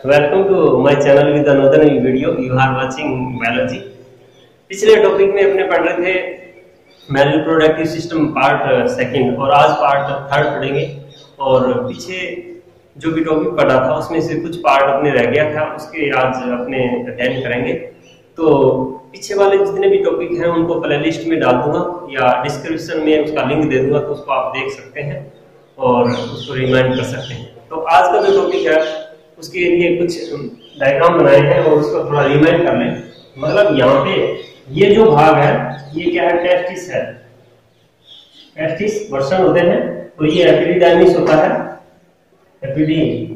Welcome to my channel with another new video. You are watching biology. पिछले topic में अपने पढ़ रहे थे male reproductive system part second और आज पार्ट थर्ड पढ़ेंगे। और पीछे जो भी टॉपिक पढ़ा था उसमें से कुछ पार्ट अपने रह गया था, उसके आज अपने अटेंड करेंगे। तो पीछे वाले जितने भी टॉपिक हैं उनको प्ले लिस्ट में डाल दूंगा या डिस्क्रिप्शन में उसका लिंक दे दूंगा, तो उसको आप देख सकते हैं और उसको रिमाइंड कर सकते हैं। तो आज का जो टॉपिक है उसके लिए कुछ डायग्राम बनाए हैं और उसको थोड़ा रिमाइंड कर लें। मतलब यहाँ पे ये जो भाग है ये क्या है, टेस्टिस है। टेस्टिस वर्षण होते हैं और ये एपिडिडाइमिस होता है, एपिडिडाइमिस।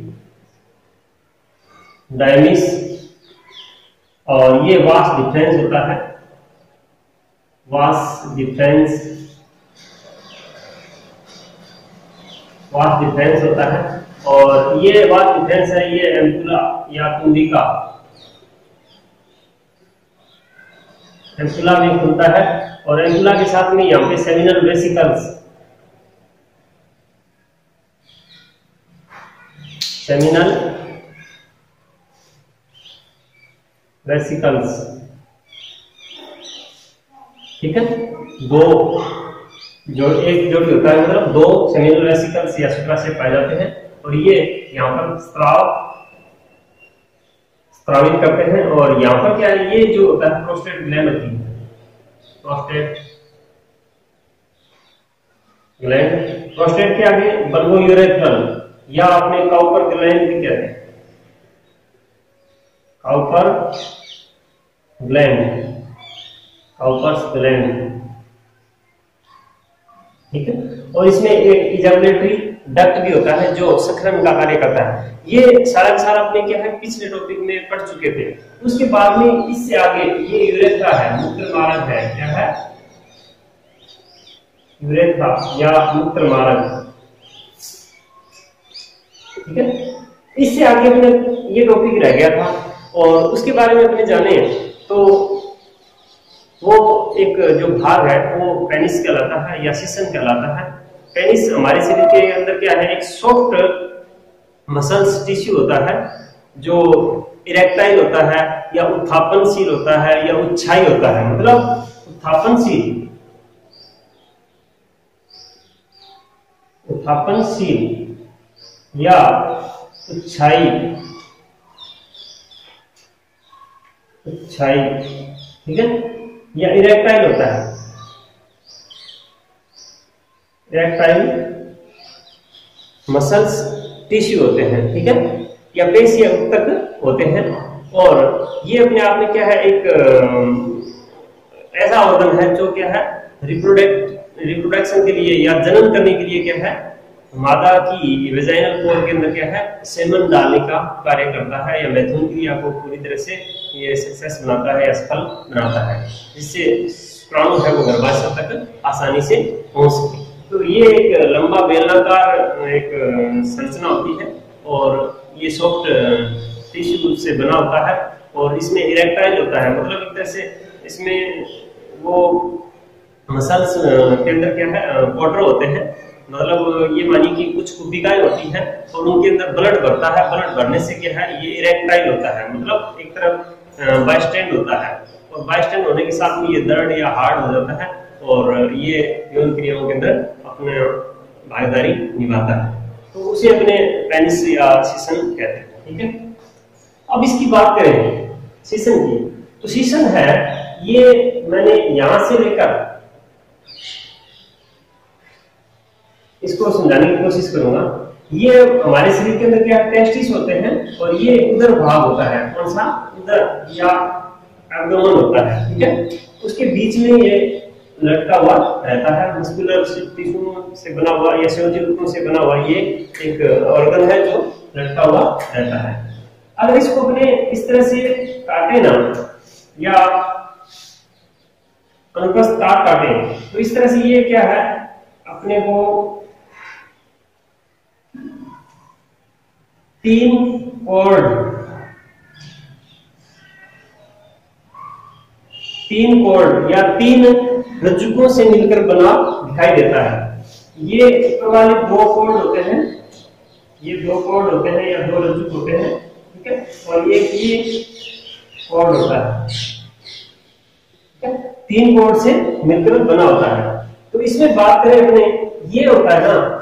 और ये वास डिफरेंस होता है, वास डिफरेंस होता है। और ये वास डिफरेंस है, ये एम्पुला या कुंडिका, एम्पुला में खुलता है। और एम्पुला के साथ में यहाँ पे सेमिनल वेसिकल्स, सेमिनल वेसिकल्स, ठीक है। दो एक जोड़ी होता है, मतलब दो सेमिनल वेसिकल्स या शुक्राशय पाए जाते हैं और ये यहाँ पर स्त्रावित करते हैं। और यहाँ पर क्या है, ये जो होता है प्रोस्टेट ग्लैंड होती है, प्रोस्टेट ग्लैंड। प्रोस्टेट के आगे बल्बोयूरेथ्रल या आपने काउपर ग्लैंड भी कहते हैं, काउपर ग्लैंड, काउपर्स ग्लैंड, ठीक है। और इसमें एक इजैकुलेटरी डक्ट भी होता है जो सखरन का कार्य करता है। ये सारा सारा अपने क्या है पिछले टॉपिक में पढ़ चुके थे। उसके बाद में इससे आगे ये यूरेथ्रा है, मूत्र मार्ग है। क्या है? यूरेथ्रा या मूत्र मार्ग, ठीक है। इससे आगे अपने ये टॉपिक रह गया था और उसके बारे में अपने जाने तो वो एक जो भाग है वो पेनिस कहलाता है या सीसन कहलाता है। पेनिस हमारे शरीर के अंदर क्या है, एक सॉफ्ट मसल्स टिश्यू होता है जो इरेक्टाइल होता है या उत्थापनशील होता है या उच्छाई होता है। मतलब उत्थापनशील या उच्छाई, ठीक है। या इरेक्टाइल होता है, इरेक्टाइल मसल्स टिश्यू होते हैं, ठीक है। या पेशी ऊतक होते हैं। और ये अपने आप में क्या है, एक ऐसा ऑर्गन है जो क्या है रिप्रोडक्शन के लिए या जन्म करने के लिए क्या है, मादा की वेजाइनल कोर के अंदर क्या है, सेमन डालने का कार्य करता है या मैथुन क्रिया को पूरी तरह से ये सक्सेस बनाता है या सफल बनाता है, जिससे शुक्राणु है वो गर्भाशय तक आसानी से पहुंच सके। तो ये एक लंबा बेलनाकार एक संरचना होती है और ये सॉफ्ट टिश्यू से बना होता है और इसमें इरेक्टाइल होता है। मतलब एक तरह से इसमें वो मसल्स के अंदर क्या है, क्वार्टर होते हैं। मतलब ये मानिए कि कुछ कुबिकाएं होती हैं और उनके अंदर ब्लड भरता है। ब्लड भरने से क्या है, ये इरेक्टाइल होता है, मतलब एक तरफ बाइस्टेंड होता है। और बाइस्टेंड होने के साथ में ये दर्द या हार्ड हो जाता है और ये यौन क्रियाओं के अंदर अपने भागीदारी निभाता है। तो उसे अपने पेनिस या सीसन कहते हैं, ठीक है। अब इसकी बात करें सीसन की, तो सीसन है ये, मैंने यहां से लेकर इसको समझाने की कोशिश करूंगा। ये हमारे शरीर के अंदर क्या टेस्टिस होते हैं और ये उदर भाग होता है। कौन सा? उदर या एब्डोमेन होता है, ठीक है। उसके बीच में ये लटका हुआ रहता है, मस्कुलर टिश्यू से बना हुआ या संयोजी ऊतकों से बना हुआ ये एक ऑर्गन है जो लटका हुआ रहता है। अगर इसको अपने इस तरह से काटे ना या अनुप्रस्थ काट काटे तो इस तरह से ये क्या है, अपने को तीन कॉर्ड या तीन रज्जुकों से मिलकर बना दिखाई देता है। ये ऊपर वाले दो कॉर्ड होते हैं, ये दो कॉर्ड होते हैं या दो रज्जुक होते हैं। ठीक है, और एक ये कॉर्ड होता है, ठीक है, 3 कॉर्ड से मिलकर बना होता है। तो इसमें बात करें अपने, ये होता है ना,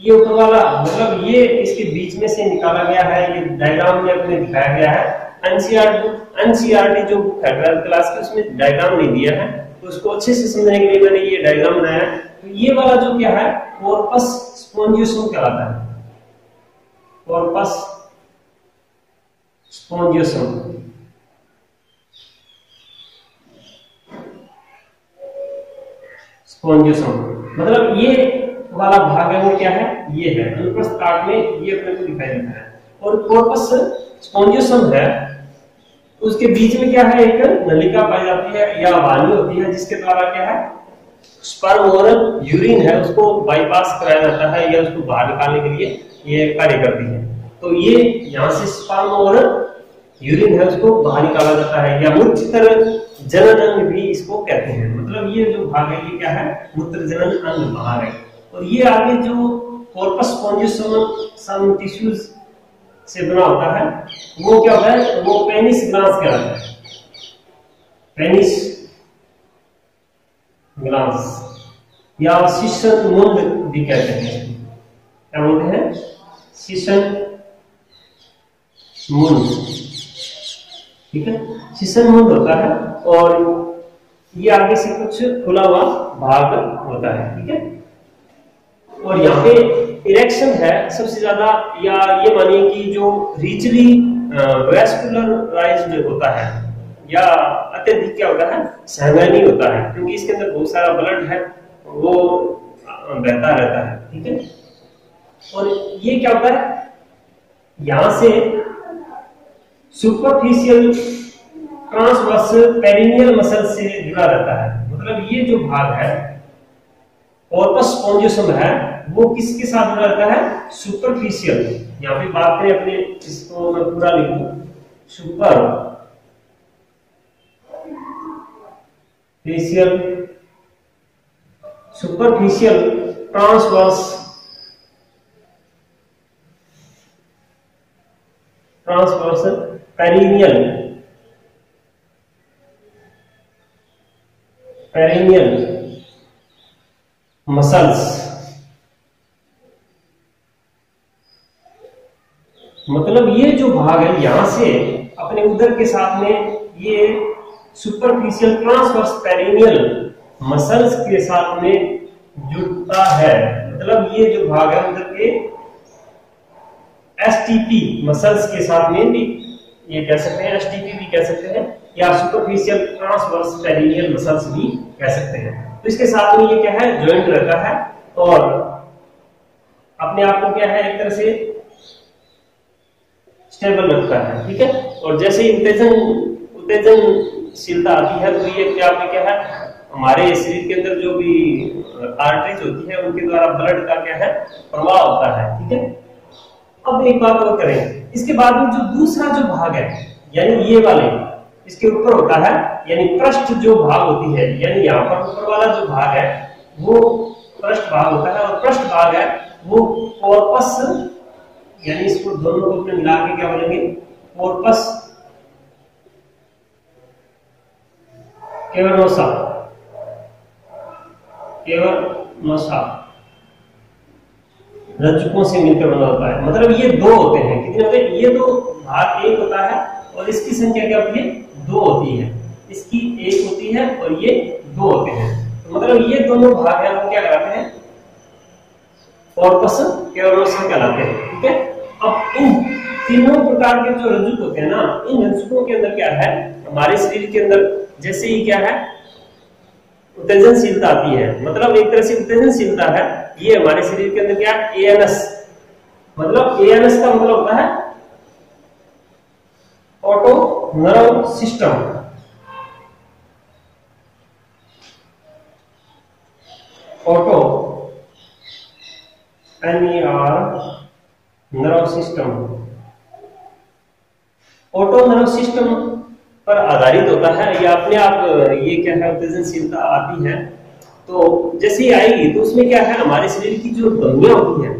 ये ऊपर वाला मतलब ये इसके बीच में से निकाला गया है, ये डायग्राम में अपने दिखाया गया है। एनसीईआरटी जो बुक है 12th क्लास की, उसमें डायग्राम नहीं दिया है, तो उसको अच्छे से समझने के लिए मैंने ये डायग्राम बनाया है। तो ये वाला जो क्या है, कॉर्पस स्पोंजियोसम कहलाता है, कॉर्पस स्पोंजियोसम। स्पोंजियोसम मतलब ये वाला भाग है वो क्या है, ये है अनुप्रस्थ काट में ये अपने को दिखाई देता है। और कॉर्पस स्पोंजियोसम है, उसके बीच में क्या है, एक नलिका पाई जाती है या वाहिनी होती है, जिसके द्वारा क्या है, स्पर्म और यूरिन है उसको बाईपास कराया जाता है या उसको बाहर निकालने के लिए ये कार्य करती है। तो ये यहाँ से स्पर्म और यूरिन है उसको बाहर निकाला जाता है, या मूत्रतर जनन अंग भी इसको कहते हैं। मतलब ये जो भाग है ये क्या है, मूत्र जनन अंग बाहर है। और ये आगे जो कॉर्पस स्पोंजियोसम टिश्यूज से बना होता है वो क्या होता है, वो पेनिस ग्लांस कहलाता है, पेनिस ग्लांस या शिशन मुंड भी कहते हैं। क्या बोलते हैं, शिशन मुंड, ठीक है, शिशन मुंड होता है। और ये आगे से कुछ खुला हुआ भाग होता है, ठीक है। और यहाँ पे इरेक्शन है सबसे ज्यादा, या ये मानिए कि जो रिचली वेस्कुलराइज्ड होता है या अत्यधिक क्या होता है, संवहनी होता है, क्योंकि इसके अंदर बहुत सारा ब्लड है वो बहता रहता है, ठीक है। और ये क्या होता है, यहां से सुपरफिशियल ट्रांसवर्स पेरिनियल मसल से जुड़ा रहता है। मतलब ये जो भाग है कॉर्पस स्पोंजियोसम है वो किसके साथ जुड़ा रहता है, सुपरफिशियल। यहाँ पे बात करें अपने, इसको मैं पूरा लिखूं, सुपरफिशियल ट्रांसवर्स पेरिनियल मसल्स। मतलब ये जो भाग है यहां से अपने उदर के साथ में ये सुपरफिशियल ट्रांसवर्स पेरिनियल मसल्स के साथ में जुड़ता है। मतलब ये जो भाग है उदर के एसटीपी मसल्स के साथ में भी ये कह सकते हैं, एसटीपी भी कह सकते हैं, या सुपरफिशियल ट्रांसवर्स पेरिनियल मसल्स भी कह सकते हैं। तो इसके साथ में ये क्या है, ज्वाइंट रहता है और अपने आप को क्या है, एक तरह से स्टेबल रखता है, ठीक है। और जैसे ही उत्तेजनशीलता आती है तो ये अपने आप में क्या है, हमारे शरीर के अंदर जो भी आर्टरीज होती है उनके द्वारा ब्लड का क्या है, प्रवाह होता है, ठीक है। अब एक बात और करें, इसके बाद में जो दूसरा जो भाग है, यानी ये वाले इसके ऊपर होता है, यानी पृष्ठ जो भाग होती है, यानी यहाँ पर ऊपर वाला जो भाग है वो पृष्ठ भाग होता है, और पृष्ठ भाग है वो कॉर्पस, यानी इसको दोनों को अपने मिला के क्या बोलेंगे, कॉर्पस कैवर्नोसा, रज्जुकों से मिलकर बना होता है। मतलब ये दो होते हैं, कितने होते हैं, ये दो भाग एक होता है और इसकी संख्या क्या होती है, 2 होती है, इसकी 1 होती है और ये 2 होते हैं। तो मतलब ये दोनों भाग हैं वो क्या कहलाते हैं, कॉर्पस कैवर्नोसा कहलाते हैं, ठीक है। अब इन तीनों प्रकार के जो रज्जुक होते हैं ना, इन रज्जुकों के अंदर क्या है, हमारे शरीर के अंदर जैसे ही क्या है, उत्तेजनशीलता आती है, मतलब एक तरह से उत्तेजनशीलता है, ये हमारे शरीर के अंदर क्या है, एएनएस, मतलब एएनएस का मतलब होता है auto nerve system, auto NER nerve system, auto nerve system पर आधारित होता है, या अपने आप ये क्या है, उत्तेजनशीलता आती है तो जैसे ही आएगी तो उसमें क्या है, हमारे शरीर की जो धमनियां होती है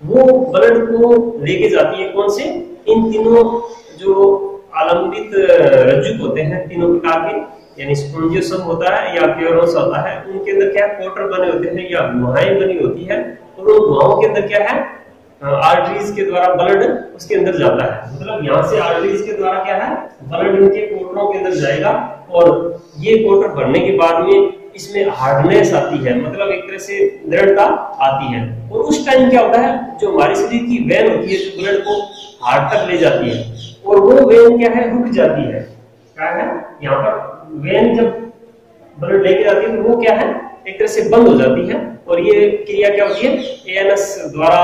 वो ब्लड को लेके जाती है, कौन से, इन तीनों जो आलंबित रज्जुक होते हैं तीनों प्रकार के, यानी स्पोंजियोसम होता है या प्योरोस होता है, उनके अंदर क्या कोटर बने होते हैं या गुहाएं बनी होती है, और उन गुहाओं के अंदर क्या है आर्टरीज के द्वारा ब्लड उसके अंदर जाता है। मतलब यहाँ से आर्टरीज के द्वारा क्या है ब्लड इनके कोटरों के अंदर जाएगा, और ये कोटर भरने के बाद में इसमें हार्डनेस आती है, मतलब एक तरह से दृढ़ता आती है। और उस टाइम क्या होता है जो हमारे शरीर की वेन होती है जो ब्लड को हार्ट तक ले जाती है, और वो वेन क्या है रुक जाती है। क्या है यहाँ पर वेन जब ब्लड लेके जाती है तो वो क्या है एक तरह से बंद हो जाती है, और ये क्रिया क्या होती है एएनएस द्वारा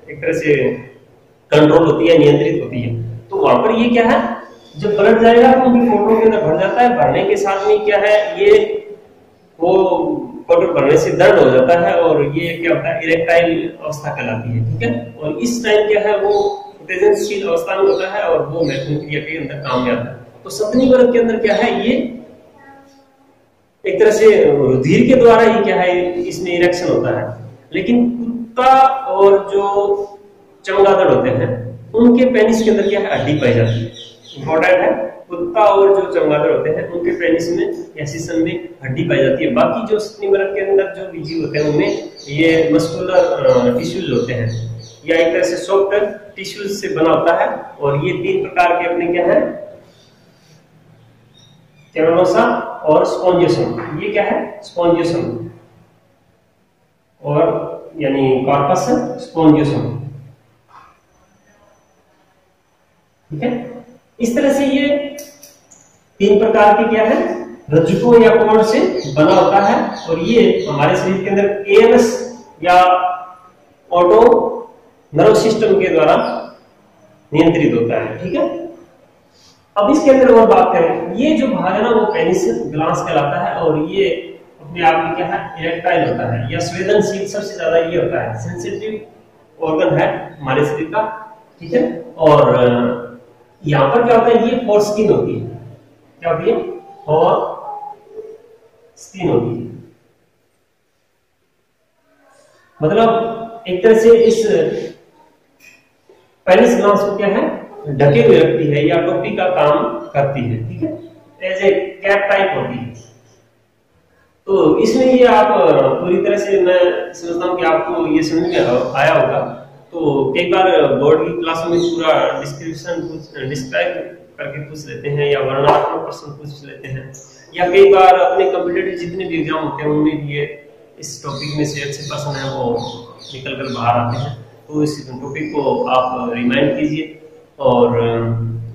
एक तरह से कंट्रोल होती है, नियंत्रित होती है। तो वहां पर ये क्या है जब ब्लड जाएगा तो उनके कोटरों के अंदर भर जाता है, भरने के साथ में क्या है ये वो कोटर भरने से दर्द हो जाता है, और ये क्या होता है इरेक्टाइल अवस्था कहलाती है। ठीक है, और इस टाइम क्या है वो उत्तेजनशील अवस्था में होता है और वो मैथुन क्रिया के अंदर काम में आता है। तो सतनी वर्ग के अंदर क्या है ये एक तरह से रुधिर के द्वारा ही क्या है इसमें इरेक्शन होता है। लेकिन कुत्ता और जो चमगादड़ होते हैं उनके पेनिस के अंदर क्या है हड्डी पाई जाती है। इंपॉर्टेंट है, कुत्ता और जो चमगादड़ होते हैं उनके पेनिस में या सीसन में हड्डी पाई जाती है। बाकी जो सतनी वर्ग के अंदर जो बीजी होते हैं उनमें ये मस्कुलर टिश्यूज होते हैं या एक तरह से सॉफ्ट टिश्यूज से बना होता है, और ये तीन प्रकार के अपने क्या है कैवर्नोसा और स्पोंजियोसम। ये क्या है स्पोंजियोसम और यानी कॉर्पस स्पोंजियोसम। ठीक है, इस तरह से ये तीन प्रकार के क्या है रज्जुकों या कोण से बना होता है, और ये हमारे शरीर के अंदर एएनएस या ऑटो नर्व सिस्टम के द्वारा नियंत्रित होता है। ठीक है, अब इसके अंदर और बात करें, ये जो भाग है ना वो पेनिस ग्लांस कहलाता है, और ये अपने आप में क्या है इरेक्टाइल होता है या संवेदनशील सबसे ज्यादा ये होता है, सेंसिटिव ऑर्गन है हमारे शरीर का। ठीक है, और यहाँ पर क्या होता है ये फोरस्किन होती है। क्या होती है फोरस्किन होती है, मतलब एक तरह से इस पेनिस ग्लांस को क्या है ढके हुए रखती है या टोपी का काम करती है। ठीक है, एज ए कैप टाइप होती है। तो इसमें ये आप पूरी तरह से मैं समझता हूँ कि आपको ये समझ में आया होगा। तो कई बार बोर्ड की क्लास में पूरा डिस्क्रिप्शन डिस्क्राइब करके पूछ लेते हैं या वर्णनात्मक प्रश्न पूछ लेते हैं, या कई बार अपने कॉम्पिटिटिव जितने भी एग्जाम होते हैं उनमें ये इस टॉपिक में से अच्छे पर्सन है वो निकल कर बाहर आते हैं। तो इस टॉपिक को आप रिमाइंड कीजिए, और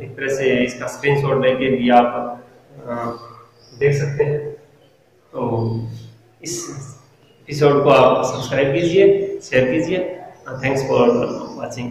एक तरह से इसका स्क्रीनशॉट लेके भी आप देख सकते हैं। तो इस एपिसोड को आप सब्सक्राइब कीजिए, शेयर कीजिए। Thanks for watching.